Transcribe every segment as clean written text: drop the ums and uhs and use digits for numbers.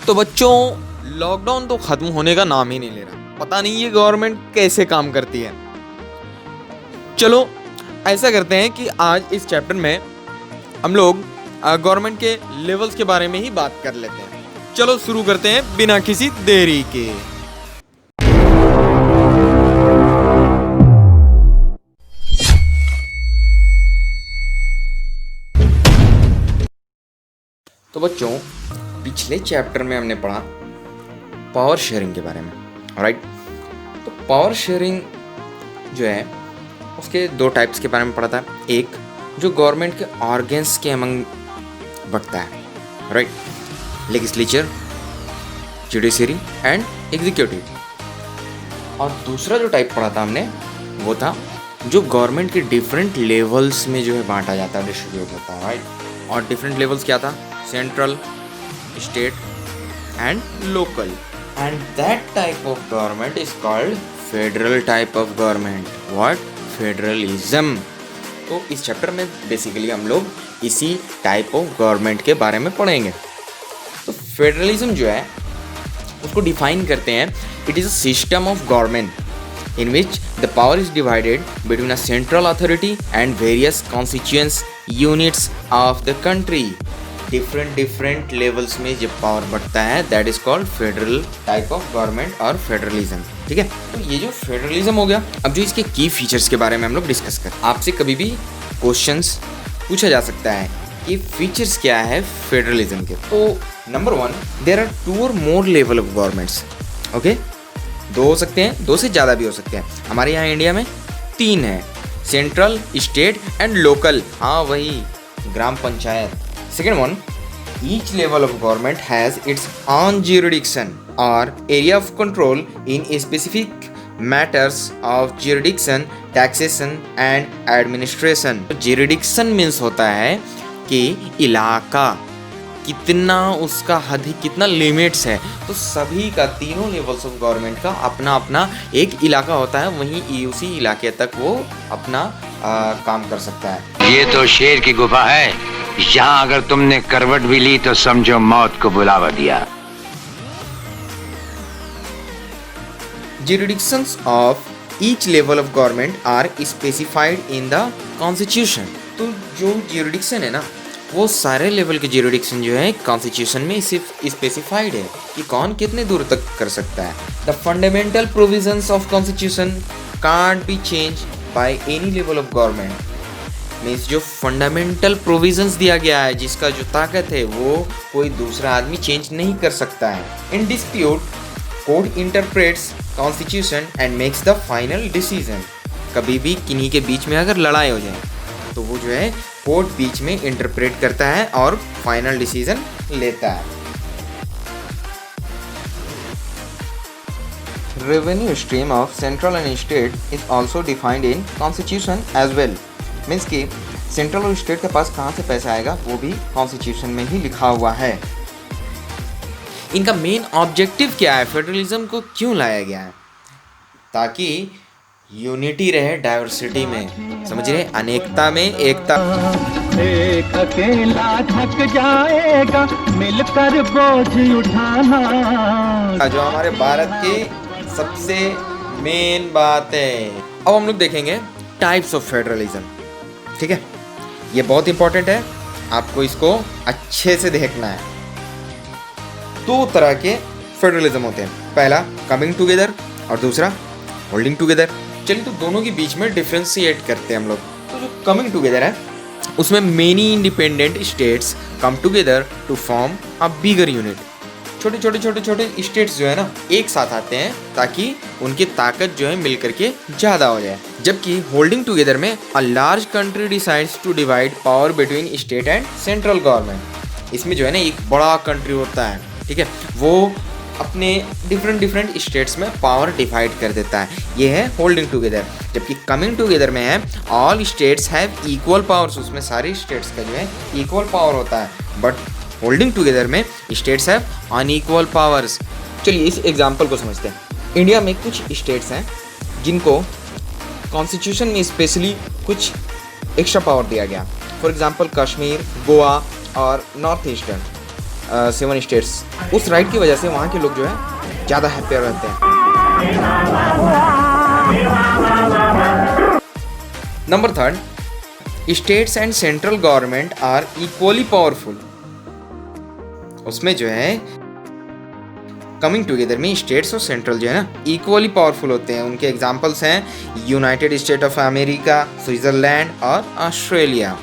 तो बच्चों, लॉकडाउन तो ख़त्म होने का नाम ही नहीं ले रहा। पता नहीं ये गवर्नमेंट कैसे काम करती है। चलो ऐसा करते हैं कि आज इस चैप्टर में हम लोग गवर्नमेंट के लेवल्स के बारे में ही बात कर लेते हैं। चलो शुरू करते हैं बिना किसी देरी के। तो बच्चों, पिछले चैप्टर में हमने पढ़ा पावर शेयरिंग के बारे में, राइट। तो पावर शेयरिंग जो है उसके दो टाइप्स के बारे में पढ़ा था। एक जो गवर्नमेंट के ऑर्गन्स के अमंग बढ़ता है, right, legislature, judiciary and executive. और दूसरा जो टाइप पढ़ा था हमने वो था जो गवर्नमेंट के डिफरेंट लेवल्स में जो है बांटा जाता है, डिस्ट्रीब्यूट होता है, राइट। और डिफरेंट लेवल्स क्या था? Central, state and local. And that type of government is called federal type of government. What? Federalism. तो इस चैप्टर में बेसिकली हम लोग इसी टाइप ऑफ गवर्नमेंट के बारे में पढ़ेंगे। तो फेडरलिज्म जो है उसको डिफाइन करते हैं, it is a system of government in which the power is divided between a central authority and various constituents units of the country. Different levels में जब पावर बढ़ता है that is called federal type of government और federalism, ठीक है। तो ये जो फेडरलिज्म हो गया, अब जो इसके की फीचर्स के बारे में हम लोग डिस्कस करें। आपसे कभी भी क्वेश्चंस पूछा जा सकता है कि फीचर्स क्या है फेडरलिज्म के। तो नंबर 1, देयर आर 2 और मोर लेवल ऑफ गवर्नमेंट्स। ओके, 2 हो सकते हैं, 2 से ज़्यादा भी हो सकते हैं। हमारे यहाँ इंडिया में 3 है, सेंट्रल, स्टेट एंड लोकल। हाँ, वही ग्राम panchayat. Second one, each level of government has its own jurisdiction or area of control in specific matters of jurisdiction, taxation and administration. Jurisdiction means होता है कि इलाका कितना, उसका हद, कितना लिमिट्स है। तो सभी का, तीनों लेवल्स ऑफ गवर्नमेंट का अपना अपना एक इलाका होता है, वहीं उसी इलाके तक वो अपना काम कर सकता है। ये तो शेर की गुफा है, यहाँ अगर तुमने करवट भी ली तो समझो मौत को बुलावा दिया। Jurisdictions of each level of government are specified in the constitution. तो जो jurisdiction है ना, वो सारे लेवल के jurisdiction जो है कॉन्स्टिट्यूशन में सिर्फ स्पेसिफाइड है कि कौन कितने दूर तक कर सकता है। The fundamental provisions of constitution can't be changed by any level of government. Means जो फंडामेंटल प्रोविजंस दिया गया है, जिसका जो ताकत है वो कोई दूसरा आदमी चेंज नहीं कर सकता है। In dispute court interprets constitution and makes the final decision. कभी भी किन्हीं के बीच में अगर लड़ाई हो जाए तो वो जो है कोर्ट बीच में इंटरप्रेट करता है और फाइनल डिसीजन लेता है। Revenue stream of central and state is also defined in constitution as well. Means कि सेंट्रल और स्टेट के पास कहाँ से पैसा आएगा वो भी कॉन्स्टिट्यूशन में ही लिखा हुआ है। इनका मेन ऑब्जेक्टिव क्या है? फेडरलिज्म को क्यों लाया गया है? ताकि यूनिटी रहे डाइवर्सिटी में, समझ रहे, अनेकता में एकता। एक अकेला थक जाएगा मिलकर बोझ उठाना, जो हमारे भारत की सबसे मेन बात है। अब हम लोग देखेंगे टाइप्स ऑफ फेडरलिज्म, ठीक है। ये बहुत इंपॉर्टेंट है, आपको इसको अच्छे से देखना है। 2 तरह के फेडरलिज्म होते हैं, पहला कमिंग टुगेदर और दूसरा होल्डिंग टुगेदर। चलिए तो दोनों के बीच में डिफ्रेंशिएट करते हैं हम लोग। तो जो कमिंग टुगेदर है उसमें many independent states come together to form a bigger unit. छोटे स्टेट्स जो है ना एक साथ आते हैं ताकि उनकी ताकत जो है मिल करके ज़्यादा हो जाए। जबकि होल्डिंग टुगेदर में a large country decides to divide power between state and central government. इसमें जो है ना एक बड़ा कंट्री होता है, ठीक है, वो अपने डिफरेंट स्टेट्स में पावर डिवाइड कर देता है। ये है होल्डिंग टुगेदर। जबकि कमिंग टुगेदर में है all states have equal powers, उसमें सारे स्टेट्स का जो है इक्वल पावर होता है। बट होल्डिंग टुगेदर में स्टेट्स हैव अनइक्वल पावर्स। चलिए इस एग्जांपल को समझते हैं। इंडिया में कुछ स्टेट्स हैं जिनको कॉन्स्टिट्यूशन में स्पेशली कुछ एक्स्ट्रा पावर दिया गया। फॉर एग्जांपल कश्मीर, गोवा और नॉर्थ ईस्टर्न। 7 स्टेट्स, उस राइट की वजह से वहाँ के लोग जो है ज़्यादा हैप्पियर रहते हैं। Number 3, states and central government are equally powerful. उसमें जो है कमिंग टुगेदर में स्टेट्स और सेंट्रल जो है ना इक्वली पावरफुल होते हैं। उनके एग्जांपल्स हैं United state of America, Switzerland और ऑस्ट्रेलिया।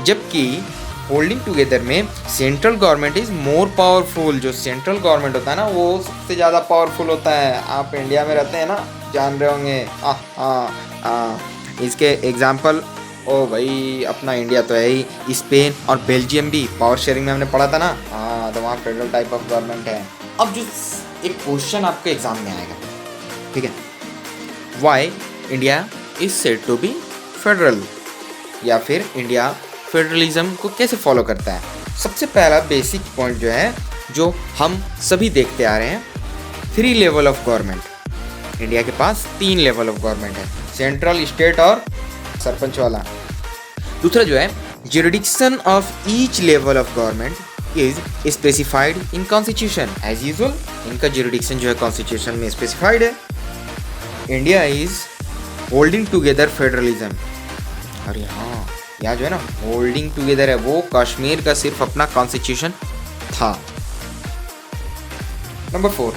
जबकि होल्डिंग टुगेदर में central government is more powerful. जो सेंट्रल गवर्नमेंट होता है ना वो सबसे ज़्यादा पावरफुल होता है। आप इंडिया में रहते हैं ना, जान रहे होंगे। इसके एग्जांपल ओ भाई अपना इंडिया तो है ही, स्पेन और बेल्जियम भी पावर शेयरिंग में हमने पढ़ा था ना। हाँ, तो वहाँ फेडरल टाइप ऑफ गवर्नमेंट है। अब जो एक क्वेश्चन आपके एग्जाम में आएगा, ठीक है, why India is said to be federal, या फिर इंडिया फेडरलिज्म को कैसे फॉलो करता है। सबसे पहला बेसिक पॉइंट जो है जो हम सभी देखते आ रहे हैं, 3 लेवल ऑफ गवर्नमेंट। इंडिया के पास 3 लेवल ऑफ गवर्नमेंट है, सेंट्रल, स्टेट और सरपंच वाला। दूसरा जो है jurisdiction of each level of government is specified in constitution. As usual इनका जुरिडिक्शन जो है कॉन्स्टिट्यूशन में स्पेसिफाइड है। India is holding together federalism. अरे हाँ, यहाँ जो है ना होल्डिंग टुगेदर है, वो कश्मीर का सिर्फ अपना कॉन्स्टिट्यूशन था। Number 4,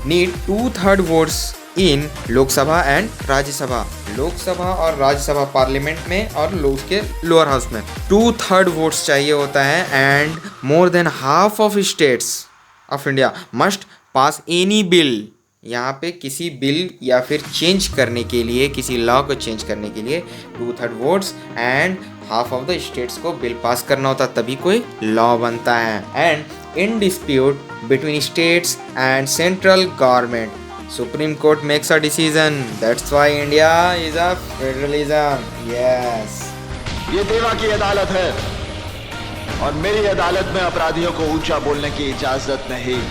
need 2/3 votes in Lok Sabha and Rajya Sabha. Lok Sabha और राज्यसभा पार्लियामेंट में और उसके लोअर हाउस में 2/3 वोट्स चाहिए होता है। And more than half of states of India must pass any bill. यहाँ पे किसी बिल या फिर चेंज करने के लिए, किसी लॉ को चेंज करने के लिए 2/3 votes and half of the states को बिल पास करना होता, तभी कोई लॉ बनता है। And in dispute between states and central government Supreme Court makes a decision. That's why India is a federalism. Yes. ये देवा की अदालत है और मेरी अदालत में अपराधियों को ऊंचा बोलने की इजाजत नहीं।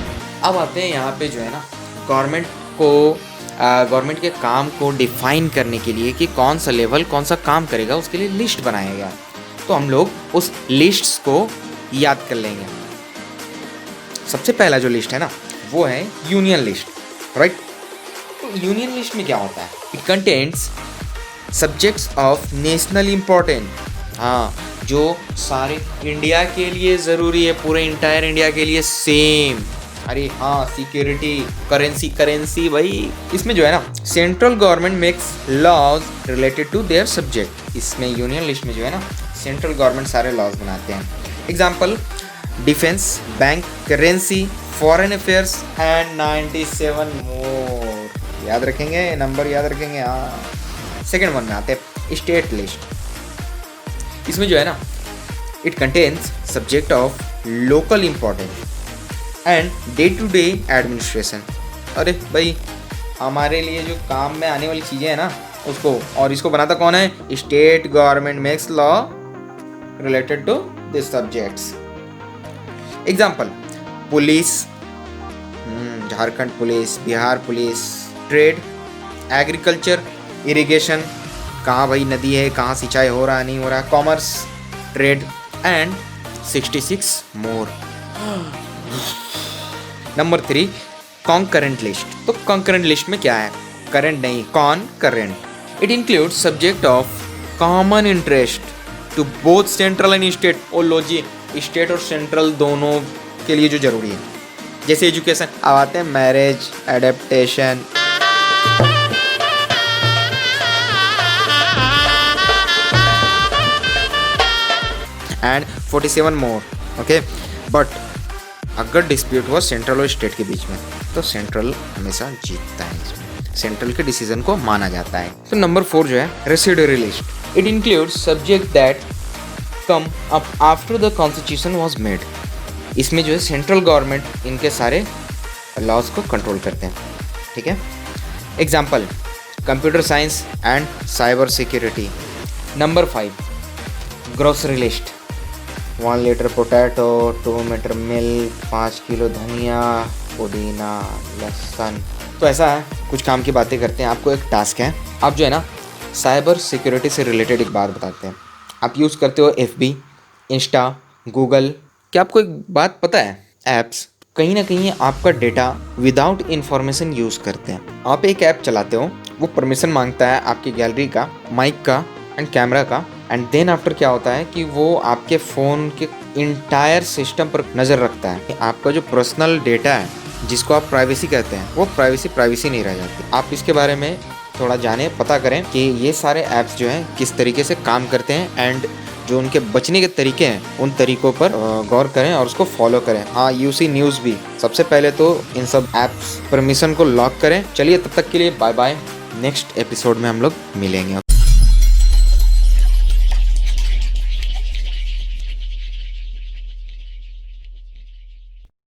अब आते हैं यहाँ पे जो है ना गवर्नमेंट के काम को डिफाइन करने के लिए कि कौन सा लेवल कौन सा काम करेगा, उसके लिए लिस्ट बनाया गया। तो हम लोग उस लिस्ट्स को याद कर लेंगे। सबसे पहला जो लिस्ट है ना वो है यूनियन लिस्ट, राइट। तो यूनियन लिस्ट में क्या होता है? It contains subjects of national important. हाँ, जो सारे इंडिया के लिए ज़रूरी है, पूरे इंटायर इंडिया के लिए सेम। अरे हाँ, सिक्योरिटी, करेंसी भाई। इसमें जो है ना central government makes laws related to their subject. इसमें यूनियन लिस्ट में जो है ना सेंट्रल गवर्नमेंट सारे लॉज बनाते हैं। Example defence, bank, currency, foreign affairs and 97 मोर। याद रखेंगे, नंबर याद रखेंगे। हाँ, सेकेंड वन में आते हैं स्टेट लिस्ट। इसमें जो है ना it contains subject of local importance and day to day administration. अरे भाई, हमारे लिए जो काम में आने वाली चीज़ें हैं ना उसको, और इसको बनाता कौन है? State government makes law related to this subjects. Example police, Jharkhand police, Bihar police, trade, agriculture, irrigation, कहाँ भाई नदी है, कहाँ सिंचाई हो रहा नहीं हो रहा, commerce, trade and 66 more. Number 3 concurrent list. तो कॉन्करेंट लिस्ट में क्या है? करंट नहीं, concurrent. It includes subject of common interest to both central and state. ओ लो जी, स्टेट और सेंट्रल दोनों के लिए जो जरूरी है, जैसे एजुकेशन। अब आते हैं marriage, adaptation, and 47 more. Okay, but अगर डिस्प्यूट हुआ सेंट्रल और स्टेट के बीच में तो सेंट्रल हमेशा जीतता है, इसमें सेंट्रल के डिसीजन को माना जाता है। तो नंबर 4 जो है residuary list. It includes subject that come up after the constitution was made. इसमें जो है सेंट्रल गवर्नमेंट इनके सारे लॉज को कंट्रोल करते हैं, ठीक है। Example computer science and cyber security. Number 5 grocery list. 1 litre potato, 2 metre milk, 5 kilo धनिया, पुदीना, लहसुन। तो ऐसा है, कुछ काम की बातें करते हैं। आपको एक टास्क है, आप जो है ना साइबर सिक्योरिटी से रिलेटेड एक बात बताते हैं। आप यूज़ करते हो FB, इंस्टा, गूगल, क्या आपको एक बात पता है, ऐप्स कहीं ना कहीं आपका डेटा विदाउट इन्फॉर्मेशन यूज़ करते हैं। आप एक ऐप चलाते हो, वो परमिशन मांगता है आपकी गैलरी का, माइक का एंड कैमरा का, एंड देन आफ्टर क्या होता है कि वो आपके फ़ोन के इंटायर सिस्टम पर नज़र रखता है। आपका जो पर्सनल डेटा है जिसको आप प्राइवेसी कहते हैं, वो प्राइवेसी नहीं रह जाती। आप इसके बारे में थोड़ा जानें, पता करें कि ये सारे ऐप्स जो हैं किस तरीके से काम करते हैं एंड जो उनके बचने के तरीके हैं उन तरीकों पर गौर करें और उसको फॉलो करें। हाँ, यूसी न्यूज़ भी सबसे पहले तो इन सब ऐप्स परमिशन को लॉक करें। चलिए तब तक के लिए बाय बाय, नेक्स्ट एपिसोड में हम लोग मिलेंगे।